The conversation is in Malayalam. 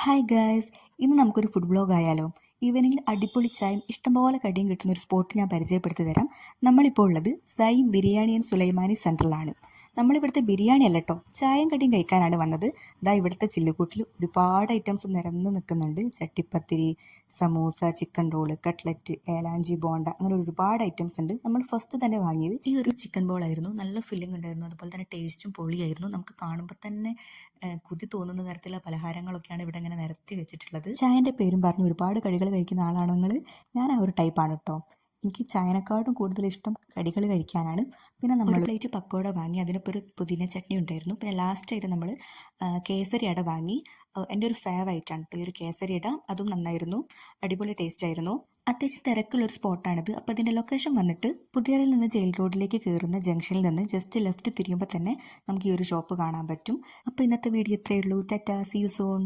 ഹായ് ഗായ്സ്, ഇന്ന് നമുക്കൊരു ഫുഡ് വ്ളോഗ് ആയാലോ? ഈവനിങ്ങിൽ അടിപൊളി ചായയും ഇഷ്ടംപോലെ കടിയും കിട്ടുന്ന ഒരു സ്പോട്ട് ഞാൻ പരിചയപ്പെടുത്തി തരാം. നമ്മളിപ്പോൾ ഉള്ളത് സൈം ബിരിയാണി ആൻഡ് സുലൈമാനി സെൻറ്ററിലാണ്. നമ്മളിവിടുത്തെ ബിരിയാണി അല്ല കേട്ടോ, ചായയും കടിയും കഴിക്കാനാണ് വന്നത്. ഇതാ ഇവിടുത്തെ ചില്ലുകൂട്ടിൽ ഒരുപാട് ഐറ്റംസ് നിരന്ന് നിൽക്കുന്നുണ്ട്. Chattipathiri, samosa, chicken roll, cutlet, elanchi, bonda, അങ്ങനെ ഒരുപാട് ഐറ്റംസ് ഉണ്ട്. നമ്മൾ ഫസ്റ്റ് തന്നെ വാങ്ങിയത് ഈ ഒരു ചിക്കൻ ബോൾ ആയിരുന്നു. നല്ല ഫില്ലിംഗ് ഉണ്ടായിരുന്നു, അതുപോലെ തന്നെ ടേസ്റ്റും പൊളിയായിരുന്നു. നമുക്ക് കാണുമ്പോൾ തന്നെ കൊതി തോന്നുന്ന തരത്തിലുള്ള പലഹാരങ്ങളൊക്കെയാണ് ഇവിടെ ഇങ്ങനെ നിരത്തി വെച്ചിട്ടുള്ളത്. ചായൻ്റെ പേരും പറഞ്ഞ് ഒരുപാട് കടികൾ കഴിക്കുന്ന ആളാണ് നിങ്ങൾ. ഞാൻ ആ ഒരു ടൈപ്പാണ് കേട്ടോ. എനിക്ക് ചായനെക്കാട്ടും കൂടുതൽ ഇഷ്ടം കടികൾ കഴിക്കാനാണ്. പിന്നെ നമ്മൾ ഒരു പ്ലേറ്റ് പക്കോട വാങ്ങി, അതിനൊപ്പം ഒരു പുതിന ചട്നി ഉണ്ടായിരുന്നു. പിന്നെ ലാസ്റ്റായിട്ട് നമ്മൾ കേസരി അട വാങ്ങി. എൻ്റെ ഒരു ഫേവറേറ്റാണ് കേട്ടോ ഈ ഒരു കേസരി അട. അതും നന്നായിരുന്നു, അടിപൊളി ടേസ്റ്റ് ആയിരുന്നു. അത്യാവശ്യം തിരക്കുള്ളൊരു സ്പോട്ടാണിത്. അപ്പോൾ ഇതിൻ്റെ ലൊക്കേഷൻ വന്നിട്ട് പുതിയറയിൽ നിന്ന് ജയിൽ റോഡിലേക്ക് കയറുന്ന ജംഗ്ഷനിൽ നിന്ന് ജസ്റ്റ് ലെഫ്റ്റ് തിരിയുമ്പോൾ തന്നെ നമുക്ക് ഈ ഒരു ഷോപ്പ് കാണാൻ പറ്റും. അപ്പോൾ ഇന്നത്തെ വീഡിയോ ഇത്രയേ ഉള്ളൂ. Tata, see you soon.